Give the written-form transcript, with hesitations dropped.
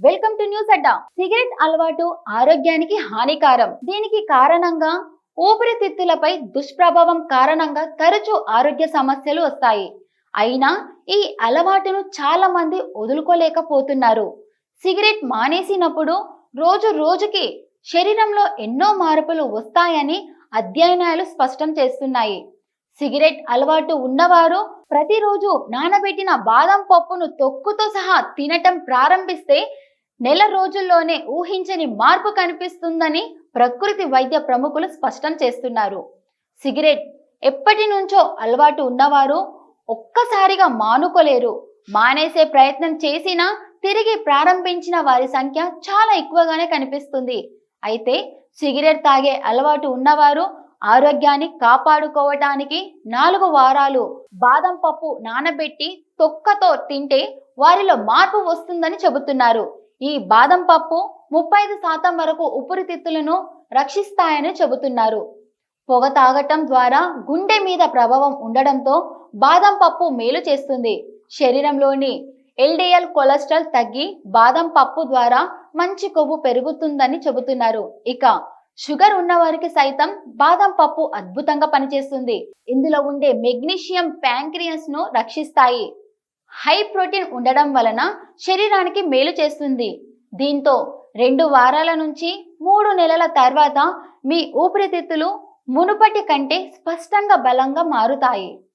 Welcome to news Adda. Cigarette అలవాటు ఆరోగ్యానికి హానికరం. దీనికి కారణంగా ఊపిరితిత్తులపై దుష్ప్రభావం కారణంగా తరచూ ఆరోగ్య సమస్యలు వస్తాయి. అయినా ఈ అలవాటును చాలా మంది వదులుకోలేకపోతున్నారు. సిగరెట్ మానేసినప్పుడు రోజు రోజుకి శరీరంలో ఎన్నో మార్పులు వస్తాయని అధ్యయనాలు స్పష్టం చేస్తున్నాయి. సిగరెట్ అలవాటు ఉన్నవారు ప్రతిరోజు నానబెట్టిన బాదం పప్పును తొక్కుతో సహా తినటం ప్రారంభిస్తే నెల రోజుల్లోనే ఊహించని మార్పు కనిపిస్తుందని ప్రకృతి వైద్య ప్రముఖులు స్పష్టం చేస్తున్నారు. సిగరెట్ ఎప్పటి నుంచో అలవాటు ఉన్నవారు ఒక్కసారిగా మానుకోలేరు. మానేసే ప్రయత్నం చేసినా తిరిగి ప్రారంభించిన వారి సంఖ్య చాలా ఎక్కువగానే కనిపిస్తుంది. అయితే సిగరెట్ తాగే అలవాటు ఉన్నవారు ఆరోగ్యాన్ని కాపాడుకోవటానికి 4 వారాలు బాదం పప్పు నానబెట్టి తొక్కతో తింటే వారిలో మార్పు వస్తుందని చెబుతున్నారు. ఈ బాదం పప్పు 35% వరకు ఊపిరితిత్తులను రక్షిస్తాయని చెబుతున్నారు. పొగ తాగటం ద్వారా గుండె మీద ప్రభావం ఉండడంతో బాదం పప్పు మేలు చేస్తుంది. శరీరంలోని ఎల్డిఎల్ కొలెస్ట్రాల్ తగ్గి బాదం పప్పు ద్వారా మంచి కొవ్వు పెరుగుతుందని చెబుతున్నారు. ఇక షుగర్ ఉన్నవారికి సైతం బాదం పప్పు అద్భుతంగా పనిచేస్తుంది. ఇందులో ఉండే మెగ్నీషియం ప్యాంక్రియాస్ ను రక్షిస్తాయి. హై ప్రోటీన్ ఉండడం వలన శరీరానికి మేలు చేస్తుంది. దీంతో 2 వారాల నుంచి 3 నెలల తర్వాత మీ ఊపిరితిత్తులు మునుపటి కంటే స్పష్టంగా బలంగా మారుతాయి.